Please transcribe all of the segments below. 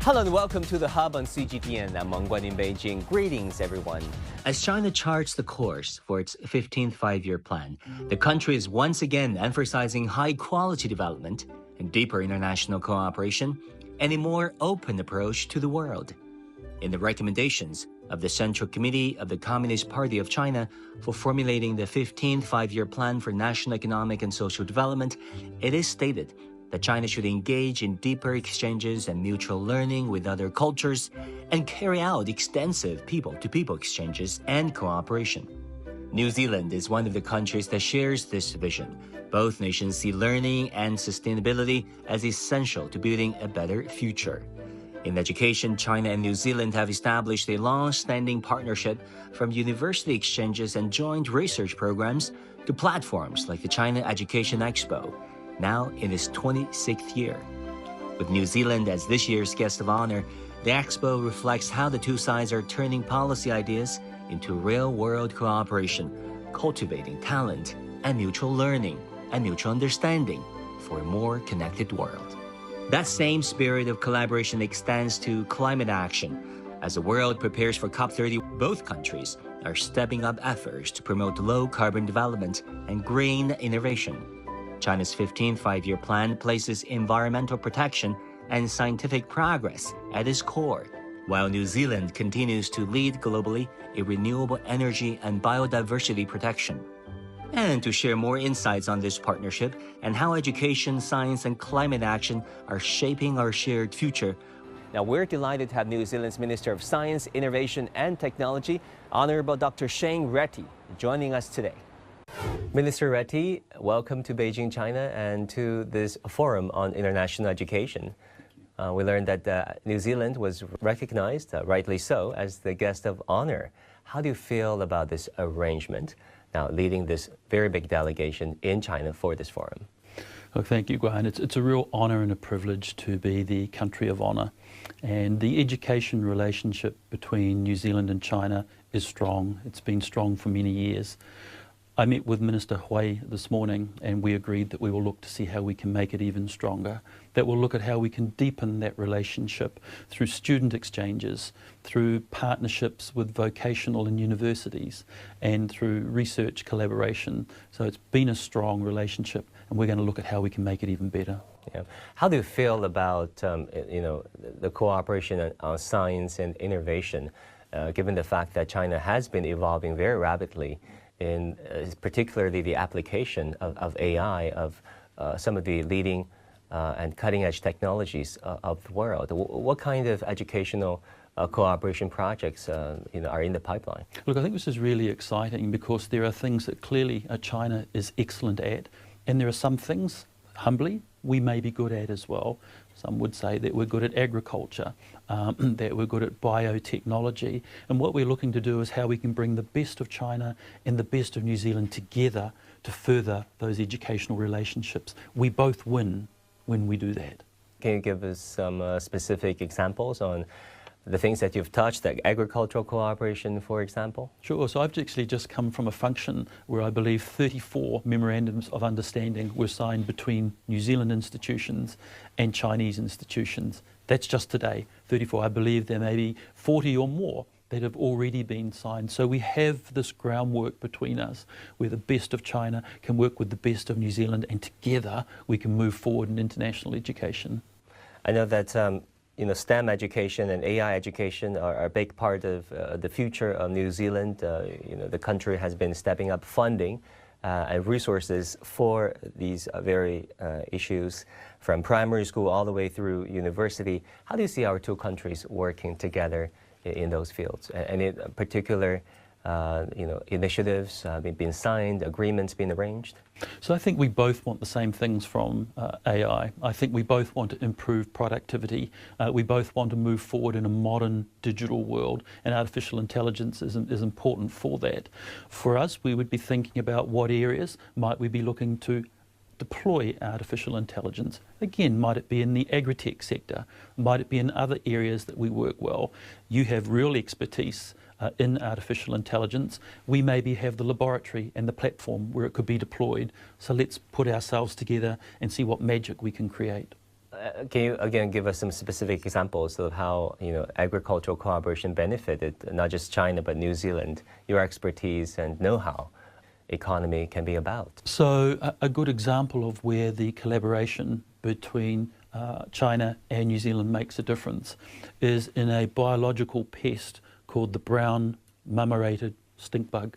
Hello and welcome to the Hub on CGTN. I'm Wang Guan in Beijing. Greetings, everyone. As China charts the course for its 15th five-year plan, the country is once again emphasizing high-quality development and deeper international cooperation and a more open approach to the world. In the recommendations of the Central Committee of the Communist Party of China for formulating the 15th five-year plan for national economic and social development, it is stated that China should engage in deeper exchanges and mutual learning with other cultures and carry out extensive people-to-people exchanges and cooperation. New Zealand is one of the countries that shares this vision. Both nations see learning and sustainability as essential to building a better future. In education, China and New Zealand have established a long-standing partnership, from university exchanges and joint research programs to platforms like the China Education Expo, now in its 26th year. With New Zealand as this year's guest of honor, the Expo reflects how the two sides are turning policy ideas into real-world cooperation, cultivating talent and mutual learning and mutual understanding for a more connected world. That same spirit of collaboration extends to climate action. As the world prepares for COP30, both countries are stepping up efforts to promote low-carbon development and green innovation. China's 15th five-year plan places environmental protection and scientific progress at its core, while New Zealand continues to lead globally in renewable energy and biodiversity protection. And to share more insights on this partnership and how education, science, and climate action are shaping our shared future, Now, we're delighted to have New Zealand's Minister of Science, Innovation and Technology, Honorable Dr. Shane Reti, joining us today. Minister Reti, welcome to Beijing, China, and to this forum on international education. We learned that New Zealand was recognized, rightly so, as the guest of honor. How do you feel about this arrangement, now leading this very big delegation in China for this forum? Well, thank you, Guan. It's a real honor and a privilege to be the country of honor. And the education relationship between New Zealand and China is strong. It's been strong for many years. I met with Minister Hui this morning, and we agreed that we will look to see how we can make it even stronger, that we'll look at how we can deepen that relationship through student exchanges, through partnerships with vocational and universities, and through research collaboration. So it's been a strong relationship, and we're going to look at how we can make it even better. Yeah. How do you feel about the cooperation on science and innovation, given the fact that China has been evolving very rapidly in particularly the application of AI, of some of the leading and cutting-edge technologies of the world? What kind of educational cooperation projects are in the pipeline? Look, I think this is really exciting because there are things that clearly China is excellent at, and there are some things, humbly, we may be good at as well. Some would say that we're good at agriculture, that we're good at biotechnology. And what we're looking to do is how we can bring the best of China and the best of New Zealand together to further those educational relationships. We both win when we do that. Can you give us some specific examples on the things that you've touched, like agricultural cooperation, for example? Sure. So I've actually just come from a function where I believe 34 memorandums of understanding were signed between New Zealand institutions and Chinese institutions. That's just today, 34. I believe there may be 40 or more that have already been signed. So we have this groundwork between us where the best of China can work with the best of New Zealand, and together we can move forward in international education. I know that STEM education and AI education are a big part of the future of New Zealand. The country has been stepping up funding and resources for these very issues, from primary school all the way through university. How do you see our two countries working together in those fields? And in particular, initiatives being signed, agreements being arranged? So I think we both want the same things from AI. I think we both want to improve productivity. We both want to move forward in a modern digital world, and artificial intelligence is important for that. For us, we would be thinking about what areas might we be looking to deploy artificial intelligence. Again, might it be in the agri-tech sector? Might it be in other areas that we work well? You have real expertise in artificial intelligence. We maybe have the laboratory and the platform where it could be deployed. So let's put ourselves together and see what magic we can create. Can you again give us some specific examples of how agricultural cooperation benefited not just China but New Zealand? Your expertise and know-how economy can be about. So a good example of where the collaboration between China and New Zealand makes a difference is in a biological pest called the brown mummierated stink bug.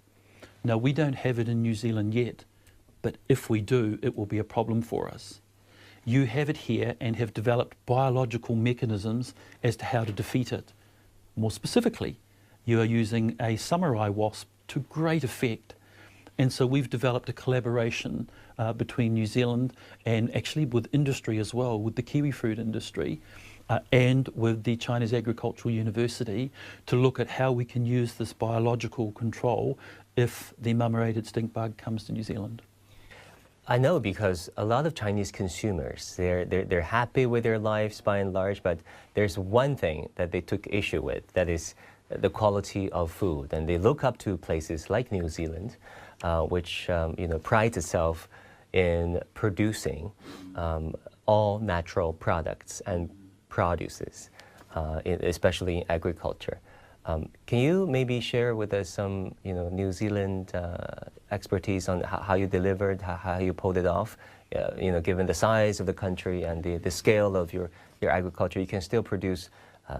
Now, we don't have it in New Zealand yet, but if we do, it will be a problem for us. You have it here and have developed biological mechanisms as to how to defeat it. More specifically, you are using a samurai wasp to great effect. And so we've developed a collaboration between New Zealand and actually with industry as well, with the kiwi fruit industry and with the China's Agricultural University to look at how we can use this biological control if the mummierated stink bug comes to New Zealand. I know because a lot of Chinese consumers, they're happy with their lives by and large, but there's one thing that they took issue with, that is the quality of food. And they look up to places like New Zealand, which prides itself in producing all natural products and produces, especially in agriculture. Can you maybe share with us some New Zealand expertise on how you delivered, how you pulled it off? Given the size of the country and the scale of your agriculture, you can still produce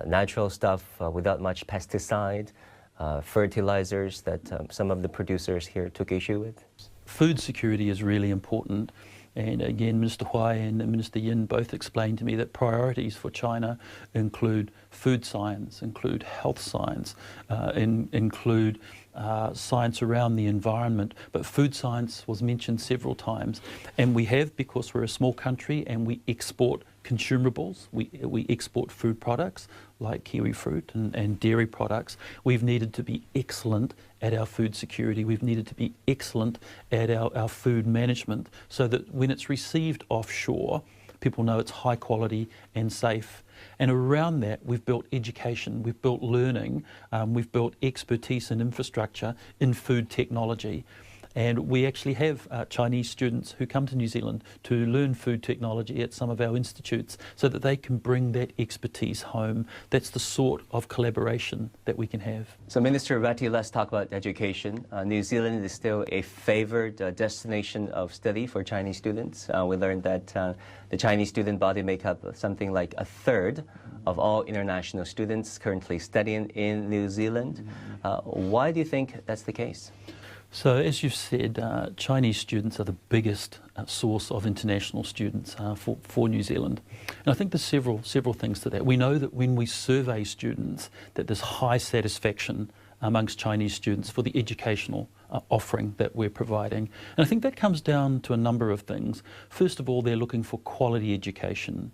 natural stuff without much pesticide, fertilizers that some of the producers here took issue with. Food security is really important. And again, Minister Huai and Minister Yin both explained to me that priorities for China include food science, include health science, include science around the environment. But food science was mentioned several times. And we have, because we're a small country and we export consumables, we export food products like kiwi fruit and dairy products. We've needed to be excellent at our food security. We've needed to be excellent at our food management so that when it's received offshore, people know it's high quality and safe. And around that, we've built education, we've built learning, we've built expertise and infrastructure in food technology. And we actually have Chinese students who come to New Zealand to learn food technology at some of our institutes so that they can bring that expertise home. That's the sort of collaboration that we can have. So Minister Reti, let's talk about education. New Zealand is still a favored destination of study for Chinese students. We learned that the Chinese student body make up something like a third of all international students currently studying in New Zealand. Why do you think that's the case? So as you've said, Chinese students are the biggest source of international students for New Zealand. And I think there's several things to that. We know that when we survey students that there's high satisfaction amongst Chinese students for the educational offering that we're providing. And I think that comes down to a number of things. First of all, they're looking for quality education.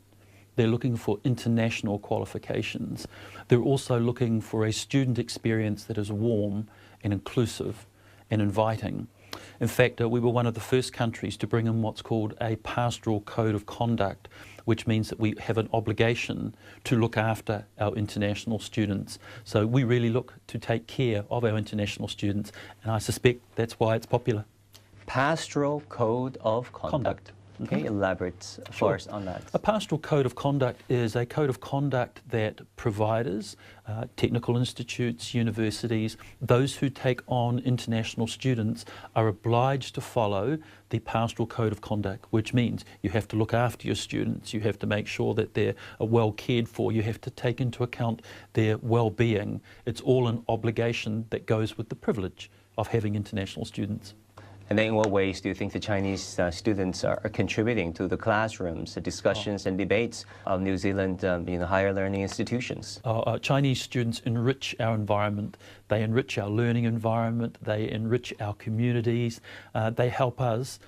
They're looking for international qualifications. They're also looking for a student experience that is warm and inclusive and inviting. In fact, we were one of the first countries to bring in what's called a pastoral code of conduct, which means that we have an obligation to look after our international students. So we really look to take care of our international students, and I suspect that's why it's popular. Pastoral code of conduct. Can you elaborate for us on that? A pastoral code of conduct is a code of conduct that providers, technical institutes, universities, those who take on international students are obliged to follow the pastoral code of conduct, which means you have to look after your students, you have to make sure that they're well cared for, you have to take into account their well-being. It's all an obligation that goes with the privilege of having international students. And then in what ways do you think the Chinese students are contributing to the classrooms, the discussions and debates of New Zealand higher learning institutions? Chinese students enrich our environment. They enrich our learning environment. They enrich our communities. They help us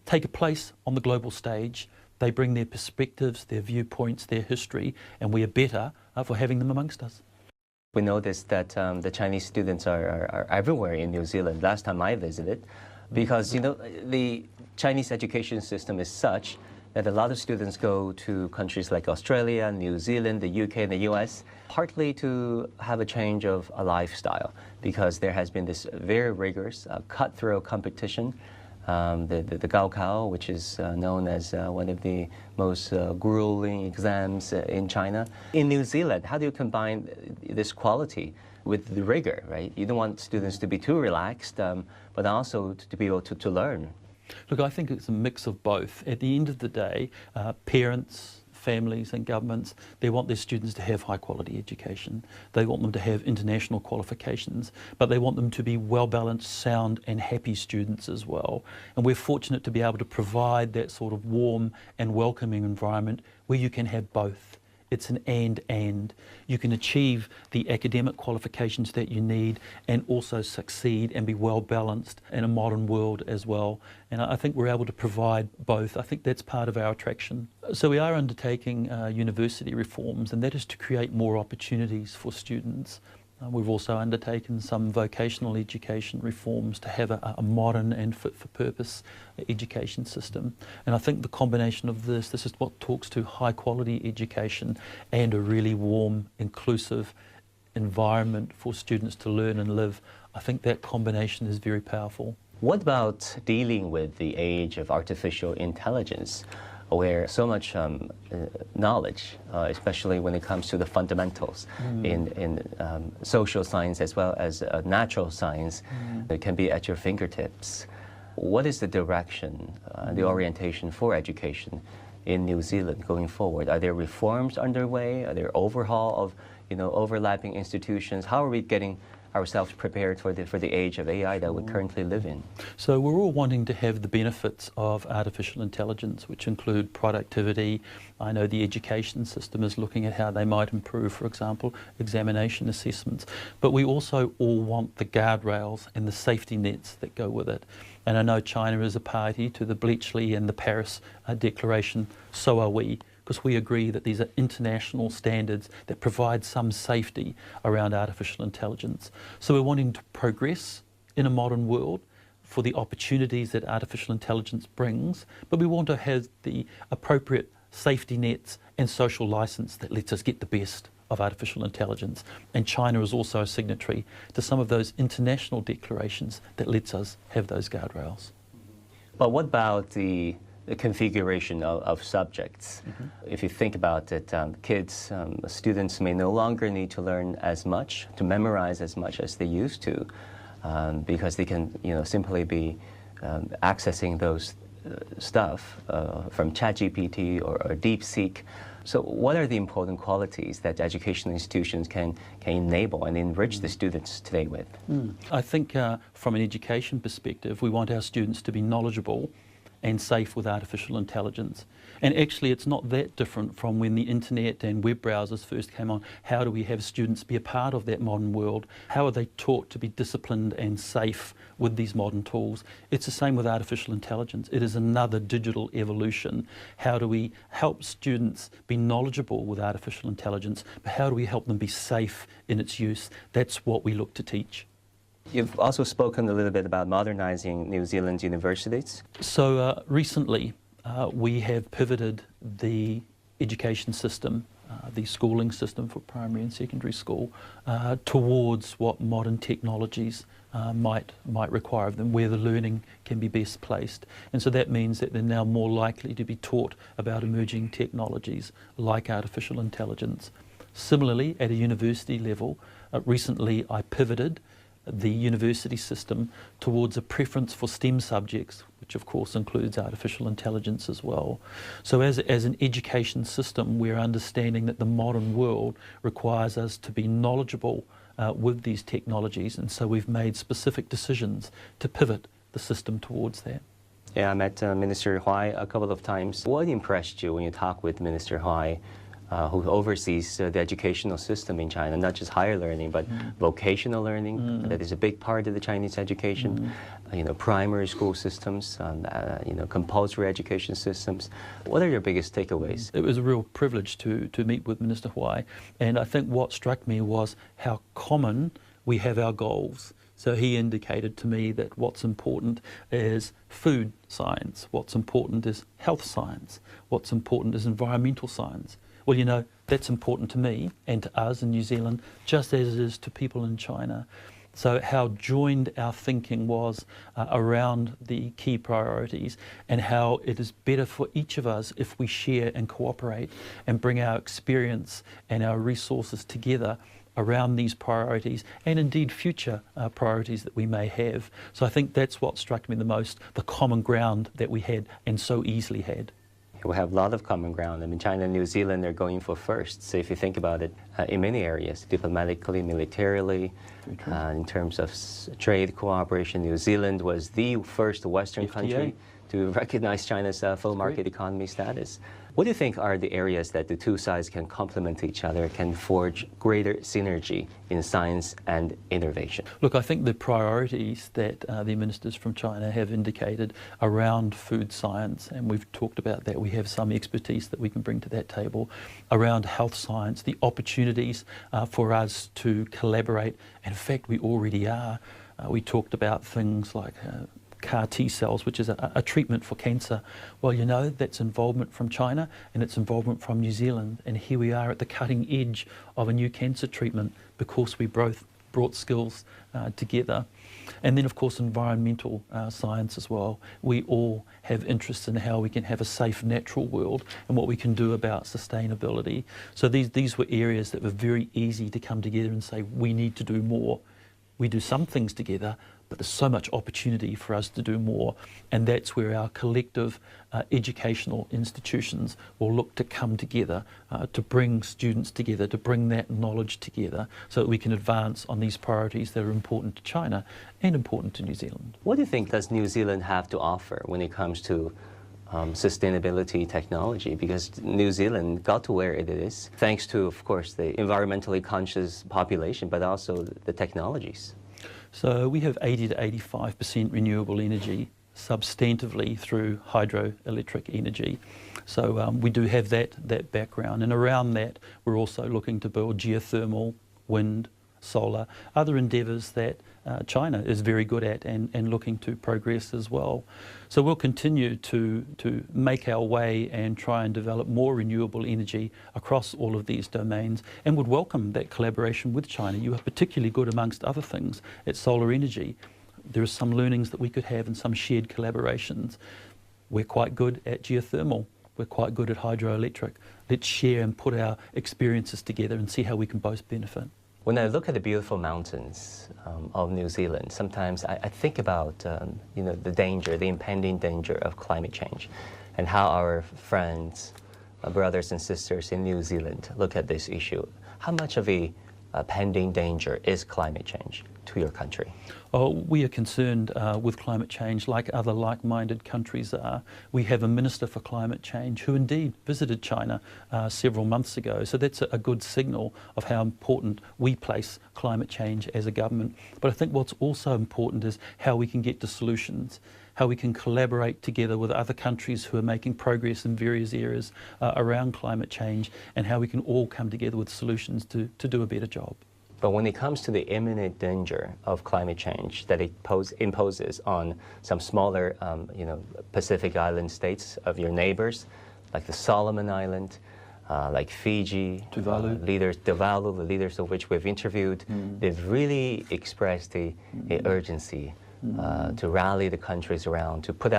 take a place on the global stage. They bring their perspectives, their viewpoints, their history, and we are better for having them amongst us. We noticed that the Chinese students are everywhere in New Zealand. Last time I visited, because the Chinese education system is such that a lot of students go to countries like Australia, New Zealand, the UK, and the US, partly to have a change of a lifestyle, because there has been this very rigorous, cutthroat competition the Gaokao, which is known as one of the most grueling exams in China. In New Zealand, how do you combine this quality with the rigor, right? You don't want students to be too relaxed, but also to be able to learn. Look, I think it's a mix of both. At the end of the day, parents, families and governments, they want their students to have high quality education. They want them to have international qualifications, but they want them to be well-balanced, sound and happy students as well. And we're fortunate to be able to provide that sort of warm and welcoming environment where you can have both. It's an and. You can achieve the academic qualifications that you need and also succeed and be well balanced in a modern world as well. And I think we're able to provide both. I think that's part of our attraction. So we are undertaking university reforms, and that is to create more opportunities for students. We've also undertaken some vocational education reforms to have a modern and fit-for-purpose education system. And I think the combination of this is what talks to high-quality education and a really warm, inclusive environment for students to learn and live. I think that combination is very powerful. What about dealing with the age of artificial intelligence, where so much knowledge, especially when it comes to the fundamentals in social science as well as natural science, it can be at your fingertips. What is the direction, the orientation for education in New Zealand going forward? Are there reforms underway? Are there overhaul of overlapping institutions? How are we getting ourselves prepared for the age of AI that we currently live in? So we're all wanting to have the benefits of artificial intelligence, which include productivity. I know the education system is looking at how they might improve, for example, examination assessments. But we also all want the guardrails and the safety nets that go with it. And I know China is a party to the Bletchley and the Paris Declaration. So are we, because we agree that these are international standards that provide some safety around artificial intelligence. So we're wanting to progress in a modern world for the opportunities that artificial intelligence brings, but we want to have the appropriate safety nets and social license that lets us get the best of artificial intelligence. And China is also a signatory to some of those international declarations that lets us have those guardrails. But what about the configuration of subjects? If you think about it, students may no longer need to learn as much, to memorize as much as they used to, because they can simply be accessing those stuff from ChatGPT or DeepSeek. So what are the important qualities that educational institutions can enable and enrich the students today with? I think from an education perspective, we want our students to be knowledgeable and safe with artificial intelligence. And actually it's not that different from when the internet and web browsers first came on. How do we have students be a part of that modern world? How are they taught to be disciplined and safe with these modern tools? It's the same with artificial intelligence. It is another digital evolution. How do we help students be knowledgeable with artificial intelligence, but how do we help them be safe in its use? That's what we look to teach. You've also spoken a little bit about modernizing New Zealand's universities. So recently we have pivoted the education system, the schooling system for primary and secondary school, towards what modern technologies might require of them, where the learning can be best placed. And so that means that they're now more likely to be taught about emerging technologies like artificial intelligence. Similarly, at a university level, recently I pivoted the university system towards a preference for STEM subjects, which of course includes artificial intelligence as well. So as an education system, we're understanding that the modern world requires us to be knowledgeable with these technologies, and so we've made specific decisions to pivot the system towards that. Yeah, I met Minister Huai a couple of times. What impressed you when you talked with Minister Huai, who oversees the educational system in China, not just higher learning, but vocational learning? That is a big part of the Chinese education. Primary school systems, compulsory education systems. What are your biggest takeaways? It was a real privilege to meet with Minister Huai, and I think what struck me was how common we have our goals. So he indicated to me that what's important is food science, what's important is health science, what's important is environmental science. Well, that's important to me and to us in New Zealand, just as it is to people in China. So how joined our thinking was around the key priorities, and how it is better for each of us if we share and cooperate and bring our experience and our resources together around these priorities, and indeed future priorities that we may have. So I think that's what struck me the most, the common ground that we had and so easily had. We have a lot of common ground. I mean, China and New Zealand are going for first. So if you think about it, in many areas, diplomatically, militarily, in terms of trade cooperation, New Zealand was the first Western FTA. country to recognize China's full market economy status. What do you think are the areas that the two sides can complement each other, can forge greater synergy in science and innovation? Look, I think the priorities that the ministers from China have indicated around food science, and we've talked about that, we have some expertise that we can bring to that table, around health science, the opportunities for us to collaborate. In fact, we already are. We talked about things like CAR T cells, which is a treatment for cancer. Well, you know, that's involvement from China and it's involvement from New Zealand. And here we are at the cutting edge of a new cancer treatment because we both brought skills together. And then, of course, environmental science as well. We all have interests in how we can have a safe natural world and what we can do about sustainability. So these were areas that were very easy to come together and say, we need to do more. We do some things together, but there's so much opportunity for us to do more, and that's where our collective educational institutions will look to come together to bring students together, to bring that knowledge together so that we can advance on these priorities that are important to China and important to New Zealand. What do you think does New Zealand have to offer when it comes to sustainability technology? Because New Zealand got to where it is thanks to, of course, the environmentally conscious population, but also the technologies. So we have 80 to 85% renewable energy substantively through hydroelectric energy. So we do have that background, and around that we're also looking to build geothermal, wind, solar, other endeavours that China is very good at and looking to progress as well. So we'll continue to make our way and try and develop more renewable energy across all of these domains, and would welcome that collaboration with China. You are particularly good, amongst other things, at solar energy. There are some learnings that we could have and some shared collaborations. We're quite good at geothermal. We're quite good at hydroelectric. Let's share and put our experiences together and see how we can both benefit. When I look at the beautiful mountains of New Zealand, sometimes I think about the danger, the impending danger of climate change, and how our friends, brothers and sisters in New Zealand look at this issue. How much of a pending danger is climate change to your country? Oh, we are concerned with climate change like other like-minded countries are. We have a Minister for Climate Change who indeed visited China several months ago. So that's a good signal of how important we place climate change as a government. But I think what's also important is how we can get to solutions, how we can collaborate together with other countries who are making progress in various areas around climate change, and how we can all come together with solutions to do a better job. But when it comes to the imminent danger of climate change that it imposes on some smaller, Pacific Island states of your neighbors, like the Solomon Island, like Fiji, Tuvalu. Tuvalu, the leaders of which we've interviewed, they've really expressed a urgency to rally the countries around, to put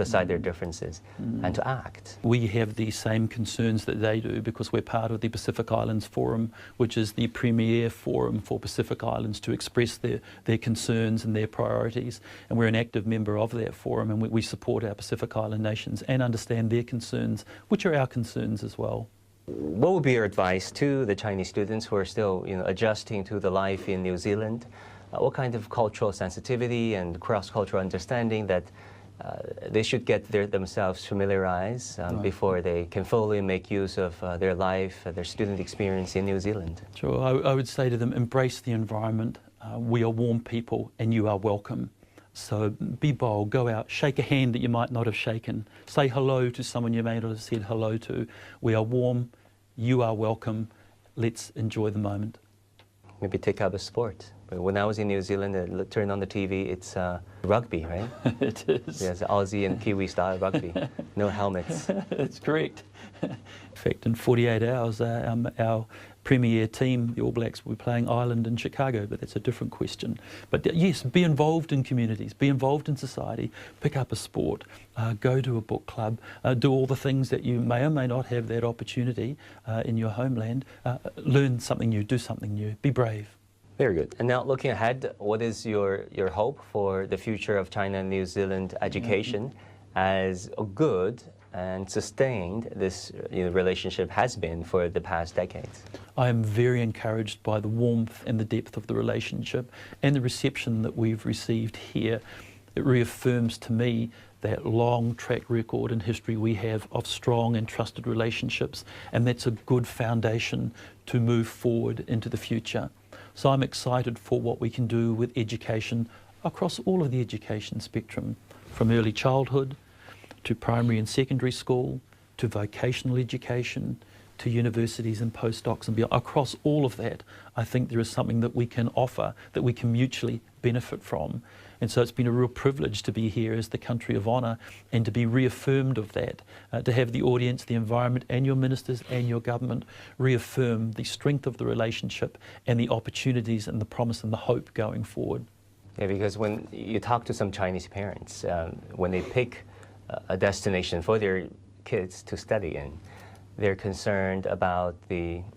aside their differences and to act. We have the same concerns that they do because we're part of the Pacific Islands Forum, which is the premier forum for Pacific Islands to express their concerns and their priorities. And we're an active member of that forum, and we support our Pacific Island nations and understand their concerns, which are our concerns as well. What would be your advice to the Chinese students who are still adjusting to the life in New Zealand? What kind of cultural sensitivity and cross-cultural understanding that they should get themselves familiarized before they can fully make use of their life, their student experience in New Zealand? Sure, I would say to them, embrace the environment. We are warm people and you are welcome. So be bold, go out, shake a hand that you might not have shaken, say hello to someone you may not have said hello to. We are warm, you are welcome, let's enjoy the moment. Maybe take up a sport. When I was in New Zealand, turn on the TV, it's rugby, right? It is. Yes, Aussie and Kiwi style rugby. No helmets. That's correct. In fact, in 48 hours, our premier team, the All Blacks, will be playing Ireland in Chicago, but that's a different question. But yes, be involved in communities, be involved in society, pick up a sport, go to a book club, do all the things that you may or may not have that opportunity in your homeland. Learn something new, do something new, be brave. Very good. And now looking ahead, what is your hope for the future of China and New Zealand education as good and sustained this relationship has been for the past decades? I am very encouraged by the warmth and the depth of the relationship and the reception that we've received here. It reaffirms to me that long track record and history we have of strong and trusted relationships, and that's a good foundation to move forward into the future. So I'm excited for what we can do with education across all of the education spectrum, from early childhood to primary and secondary school, to vocational education, to universities and postdocs and beyond. Across all of that, I think there is something that we can offer, that we can mutually benefit from. And so it's been a real privilege to be here as the country of honour and to be reaffirmed of that, to have the audience, the environment and your ministers and your government reaffirm the strength of the relationship and the opportunities and the promise and the hope going forward. Yeah, because when you talk to some Chinese parents, when they pick a destination for their kids to study in, they're concerned about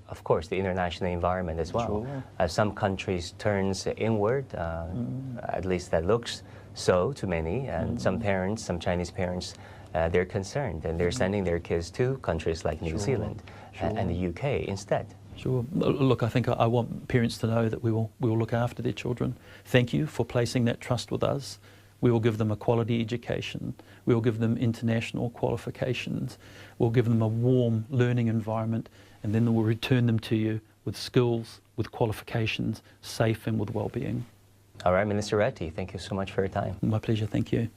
of course, the international environment as well. Sure. As some countries turns inward, at least that looks so to many, and some parents, some Chinese parents, they're concerned and they're sending their kids to countries like New Zealand and the UK instead. Sure. Look, I think I want parents to know that we will look after their children. Thank you for placing that trust with us. We will give them a quality education. We will give them international qualifications. We'll give them a warm learning environment, and then we'll return them to you with skills, with qualifications, safe and with well-being. All right, Minister Reti, thank you so much for your time. My pleasure, thank you.